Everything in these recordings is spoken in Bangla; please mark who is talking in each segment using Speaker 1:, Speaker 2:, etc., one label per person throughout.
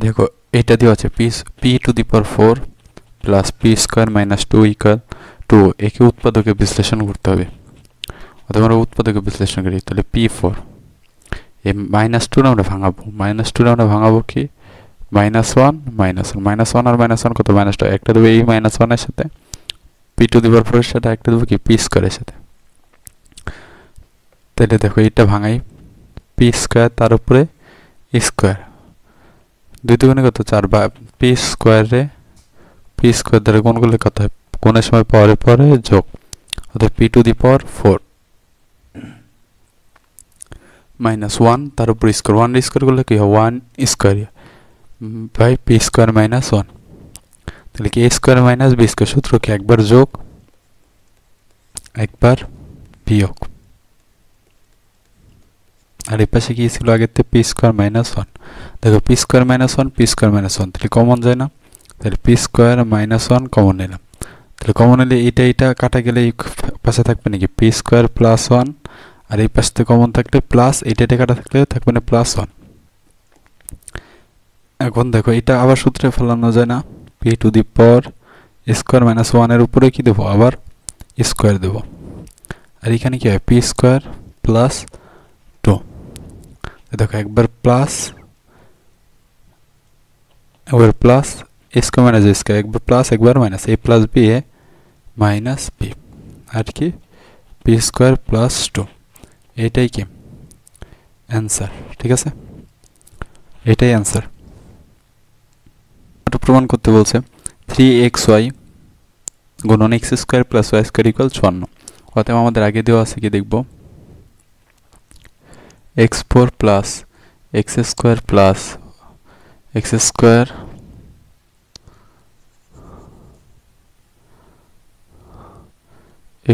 Speaker 1: দেখো এটা দেওয়া আছে P to the power 4 plus P square minus 2 equal to. একে উৎপাদকে বিশ্লেষণ করতে হবে, অথবা আমরা উৎপাদকে বিশ্লেষণ করি, তাহলে P4 এই -2 আমরা ভাঙাবো। -2 আমরা ভাঙাবো কি -1 -1 আর -1 কত -2, একটা দেবো এই -1 এর সাথে, পি টু দি পাওয়ার 4 এর সাথে একটা দেবো কি পি স্কোয়ারের সাথে। তাহলে দেখো এইটা ভাঙাই, পি স্কোয়ার তার উপরে স্কোয়ার, 2 দুগুণে কত 4, বা পি স্কোয়ারে পি স্কোয়ার দ্বারা গুণ করলে কত হয়, গুণের সময় পাওয়ারে পরে যোগ, অর্থাৎ পি টু দি পাওয়ার 4 -1 তার উপর স্কোয়ার, 1 স্কোয়ার করলে কি হয় 1 স্কোয়ার বাই পি স্কোয়ার -1। তাহলে কি a square minus B square, সূত্র কি একবার যোগ একবার বিয়োগ, আর এই পাশে কি ছিল আগেতে পি স্কোয়ার -1। দেখো পি স্কোয়ার -1 পি স্কোয়ার -1, তাহলে কমন যায় না, তাহলে পি স্কোয়ার -1 কমন নিলাম, তাহলে কমন নিলে এটা কাটা গেলে এই পাশে থাকবে নাকি পি স্কোয়ার +1, আর এই পাশ থেকে কমন থাকলে প্লাস, এটা কাটা থাকলে থাকবে না +1। এখন দেখো এটা আবার সূত্রে ফেলানো যায় না, P to the power square -1 এর উপরে কি দেবো আবার স্কোয়ার দেবো, আর এখানে কি হয় পি স্কোয়ার +2। দেখো একবার প্লাস একবার প্লাস স্কোয়ার মাইনাস স্কোয়ার, একবার প্লাস একবার minus, a plus B A minus B, আর কি পি স্কোয়ার +2, এটাই কি অ্যান্সার। ঠিক আছে, এটাই অ্যান্সার। এটা প্রমাণ করতে বলছে 3xy গুণন x square plus y square equal 54, অতএব আমাদের আগে দেওয়া আছে কি দেখব, x4 plus x square plus x square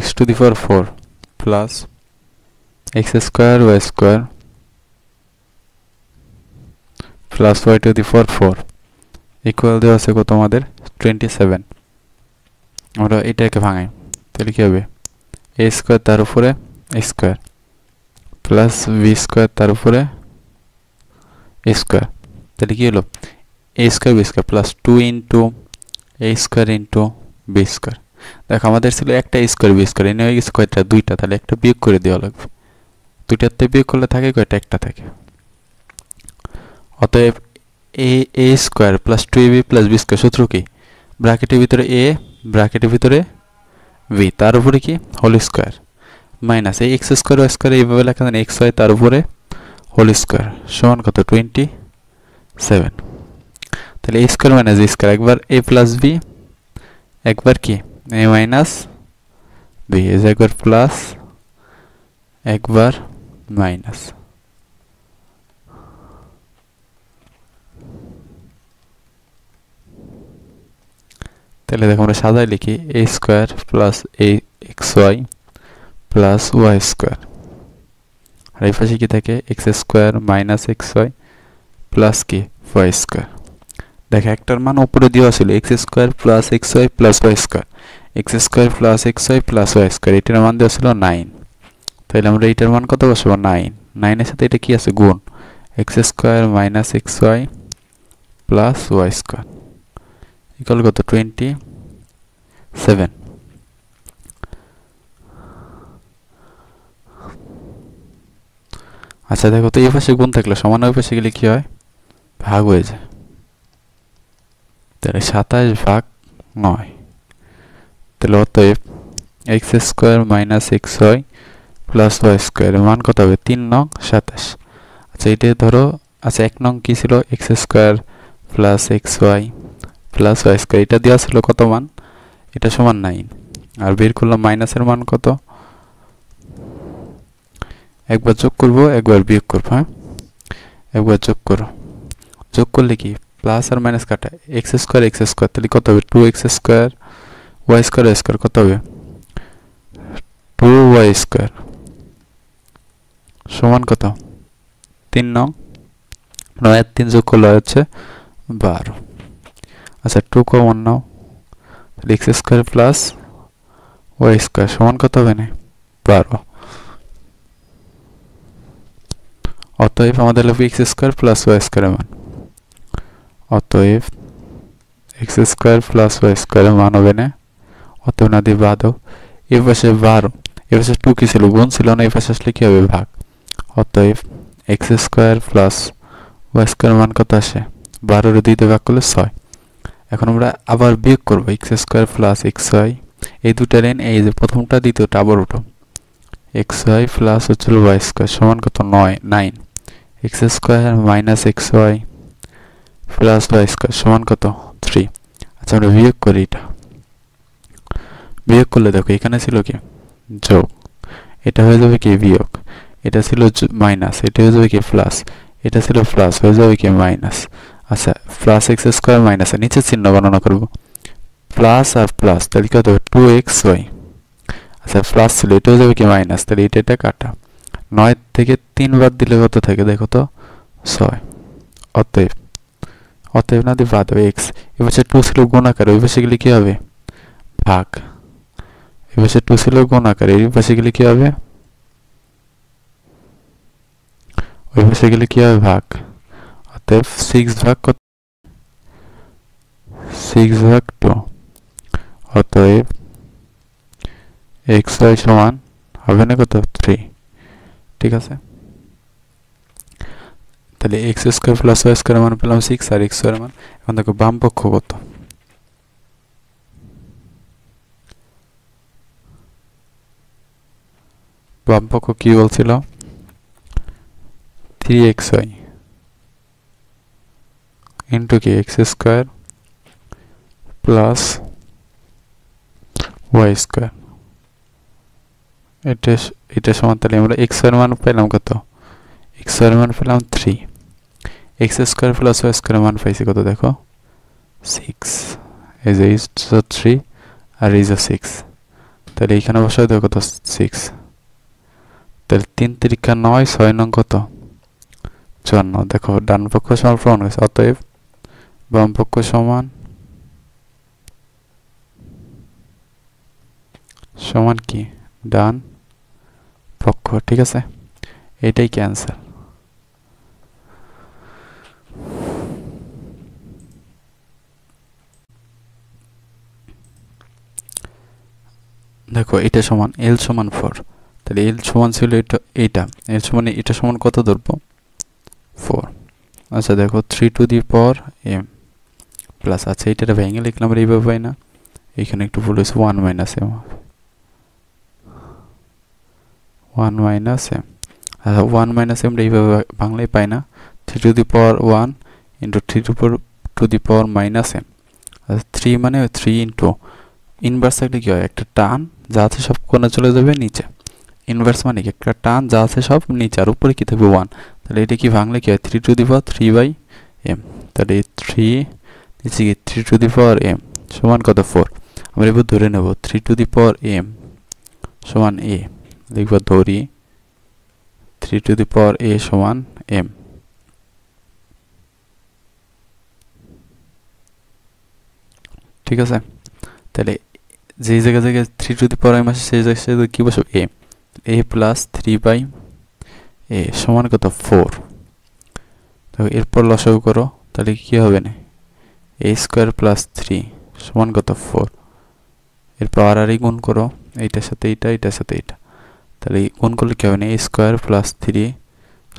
Speaker 1: x to the power 4 plus x square y square plus y to the power 4 equal দেওয়া আছে কত আমাদের 27। আমরা এটাকে ভাঙাই, তাহলে কি হবে a স্কোয়ার তার উপরে স্কোয়ার প্লাস b স্কোয়ার তার উপরে স্কোয়ার, তাহলে কি হলো a square b square plus 2 into a square into b square. দেখো আমাদের ছিল একটা স্কোয়ার b স্কোয়ার, এনে হয়ে গেছে কয়টা দুইটা, তাহলে একটা বিয়োগ করে দেওয়া লাগবে, দুইটাতে বিয়োগ করলে থাকে কয়টা একটা থাকে। অতএব a square plus 2ab plus b square, সূত্র কি ব্র্যাকেটের ভিতরে a ব্র্যাকেটের ভিতরে b তার উপরে কি হোল স্কোয়ার মাইনাস এই এক্স স্কোয়ার ওয়াই স্কোয়ার এইভাবে লেখা যায় এক্স ওয়াই তার উপরে হোল স্কোয়ার সমান কত 27। তাহলে a square minus b square, একবার a প্লাস b একবার কি a মাইনাস b, একবার প্লাস একবার মাইনাস। তাহলে দেখো আমরা সাজায় লিখি a square plus a X Y plus Y square, আর এই পাশে কি থাকে X square minus X Y plus কি ওয়াই স্কোয়ার। দেখো একটার মান উপরে দেওয়া ছিল X square plus X Y plus Y square, X square plus X Y plus Y square, এটার মান দেওয়া ছিল 9। তাহলে আমরা এইটার মান কত বসাবো 9, 9 এর সাথে এটা কি আছে গুণ X square minus X Y plus Y square equal কত 27। আচ্ছা দেখো তো এই পাশে গুণ থাকলে সমান ওই পাশে গেলে কি হয় ভাগ হয়ে যায়, তাহলে 27 ভাগ 9, তাহলে অতএব X square minus X Y plus Y স্কোয়ারের মান কত হবে 3 নং 27। আচ্ছা এটা ধরো, আচ্ছা 1 নং কি ছিল X square plus X Y plus Y square, এটা দেওয়া ছিল কত মান, এটা সমান 9, আর বের করলাম মাইনাসের মান কত, একবার যোগ করব একবার বিয়োগ করব, হ্যাঁ একবার যোগ করো, যোগ করলে কি প্লাস আর মাইনাস কাটা এক্স স্কোয়ার তাহলে কত হবে 2x স্কোয়ার ওয়াই স্কোয়ার কত হবে 2y স্কোয়ার সমান কত 3 নং 9 আর 3 যোগ করলে হচ্ছে 12। আচ্ছা 2 কমন নাও, তাহলে x square plus Y square সমান কত হবে না 12। অতএব আমাদের লাগবে এক্স স্কোয়ার প্লাস ওয়াই স্কোয়ারের মান, অতএব এক্স স্কোয়ার প্লাস ওয়াই স্কোয়ারের মান হবে না, অতএব না দিয়ে বাদ। এ পাশে 12, এ পাশে 2 কি ছিল, গুণ ছিল না, এই পাশে আসলে কি হবে, ভাগ। অতএব এক্স স্কোয়ার প্লাস ওয়াই স্কোয়ারের মান কত আসে, 12 রে 2 দিয়ে ভাগ করলে 6। এখন আমরা আবার বিয়োগ করব, X square plus X Y, এই দুটা লাইন, এই যে প্রথমটা দ্বিতীয়টা আবার উঠো, এক্স ওয়াই প্লাস হচ্ছে ওয়াই স্কোয়ার সমান কত, 9। X square minus X Y plus Y square সমান কত, 3। আচ্ছা আমরা বিয়োগ করি, এটা বিয়োগ করলে দেখো এখানে ছিল কি যোগ, এটা হয়ে যাবে কি বিয়োগ, এটা ছিল মাইনাস, এটা হয়ে যাবে কি প্লাস, এটা ছিল প্লাস, হয়ে যাবে কি মাইনাস। আচ্ছা প্লাস এক্স স্কোয়ার মাইনাস, নিচে চিহ্ন গণনা করব, প্লাস আর প্লাস, তাহলে কত হবে 2xy। আচ্ছা প্লাস ছিল, এটা হয়ে যাবে কি মাইনাস, তাহলে এটা কাটা, 9 থেকে 3 বাদ দিলে কত থাকে দেখো তো, 6। অতএব অতএব না দিয়ে বাদ হবে এক্স, এ পাশে 2 ছিল গুণাকার, ওই পাশে গেলে কি হবে, ভাগ। এ পাশে 2 ছিল গুণাকার, এই পাশে গেলে কি হবে, ওই পাশে গেলে কি হবে, ভাগ। অতএব 6 ভাগ কত, 6 ভাগ 2। অতএব xy সমান হবে না কত, 3। ঠিক আছে, তাহলে এক্স স্কোয়ার প্লাস ওয়াই স্কোয়ারের মান পেলাম 6, আর এক্স এর মান। এখন দেখো বাম পক্ষ কত, বাম পক্ষ কি বলছিল, 3xy ইন্টু কি X square plus Y square, এটা সমান, তাহলে আমরা এক্স এর মান পেলাম কত, এক্স এর মান পেলাম 3, এক্স স্কোয়ার প্লাস ওয়াই স্কোয়ারের মান পাইছি কত দেখো 6, এই যে 3 আর এই যে 6, তাহলে এখানে বসাই দেখো কত 6, তাহলে 3 3 9, 6 নং কত 54। দেখো ডান পক্ষ সমান প্রমাণ হয়েছে, অতএব বাম পক্ষ সমান কি ডান পক্ষ। ঠিক আছে, এটাই কি অ্যান্সার। দেখো এটা সমান এল সমান 4, তাহলে এল সমান ছিল এটা এল সমান এটা সমান কত ধরবো, 4। আচ্ছা দেখো 3 to the power m plus, আচ্ছা এটা ভেঙে লিখলাম আমরা এইভাবে, পাই না, এখানে একটু ভুল হয়েছে, 1 মাইনাস m, 1 মাইনাস m। আচ্ছা 1 মাইনাস m এইভাবে বাংলায় পাই না, 3 to the power 1 into 3 to the power minus m। আচ্ছা 3 মানে 3 ইন্টু ইনভার্স থাকলে কি হয়, একটা টান যা আছে সব কোণে চলে যাবে নিচে, ইনভার্স মানে কি একটা টান যা আছে সব নিচে, আর উপরে কি থাকবে 1, তাহলে এটা কি ভাঙলে কি হয় 3 টু দি পাওয়ার 3/m, তাহলে 3 নিচে কি 3 টু দি পাওয়ার m সমান কত 4। আমরা এবার ধরে নেব 3 টু দি পাওয়ার m সমান a, লিখব ধরি 3 টু দি পাওয়ার a সমান m। ঠিক আছে, তাহলে যেই জায়গা থেকে 3 টু দি পাওয়ার m আসে সেই জায়গায় কি বসব, a প্লাস 3/a সমান কত 4। দেখো এরপর লসাগু করো, তাহলে কি হবে না, a স্কোয়ার প্লাস 3 সমান কত 4। এরপর আর গুণ করো, এইটার সাথে এইটা, এইটার সাথে এইটা, তাহলে গুণ করলে কি হবে না, a স্কোয়ার প্লাস 3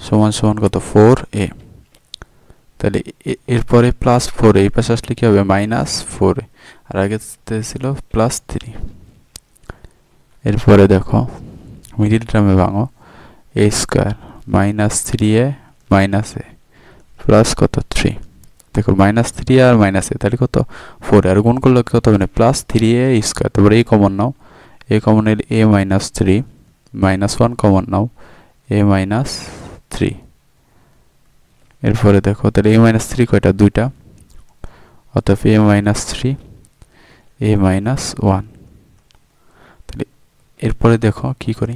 Speaker 1: সমান সমান কত 4a। তাহলে এরপরে প্লাস 4, এই পাশে আসলে কি হবে মাইনাস 4, আর আগে ছিল প্লাস 3। এরপরে দেখো মিডিল টার্মে ভাঙো, a square minus 3a minus a plus কত 3। দেখো মাইনাস 3 আর মাইনাস a, তাহলে কত 4, আর গুণ করলে কত হবে না প্লাস 3a স্কোয়ার। তারপরে a common now, a common এর a minus 3, minus 1 common now, a minus 3। এরপরে দেখো তাহলে a মাইনাস 3 কয়টা, দুইটা, অতএব a মাইনাস 3 a মাইনাস 1। তাহলে এরপরে দেখো কি করি,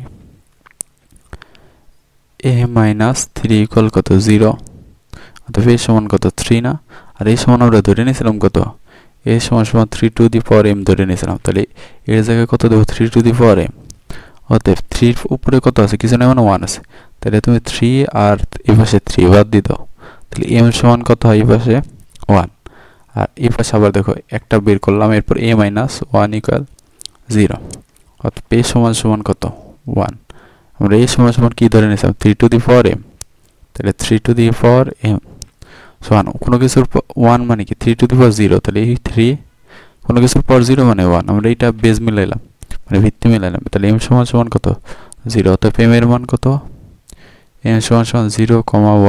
Speaker 1: a মাইনাস 3 ইকুয়াল কত 0, অতএব a সমান কত 3 না, আর a সমান আমরা ধরে নিয়েছিলাম কত, a সমান 3 টু দি পাওয়ার m ধরে নিয়েছিলাম, তাহলে এর জায়গায় কত দেবো 3 টু দি পাওয়ার m। অতএব 3 উপরে কত আছে, কিছু না মানে 1 আছে, তাহলে তুমি 3 আর এই পাশে 3 বাদ দিয়ে দাও, তাহলে m সমান কত হয় এই পাশে 1 আর এই পাশে আবার দেখো একটা বের করলাম এরপর a মাইনাস 1 ইকুয়াল 0 অর্থাৎ a সমান সমান কত 1 আমরা a সমান সমান কি ধরে নিয়েছিলাম 3 টু দি পাওয়ার m তাহলে 3 টু দি পাওয়ার m সমান কোনো কিছুর 1 মানে কি 3 টু দি পাওয়ার 0 তাহলে এই 3 কোনো কিছুর পাওয়ার 0 মানে 1 আমরা এটা বেস মিলাইলাম মানে ভিত্তি মিলাইলাম তাহলে m সমান সমান কত 0 অতএব m এর মান কত m সমান সমান 0,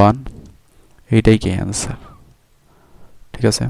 Speaker 1: 1 এইটাই কি অ্যান্সার ঠিক আছে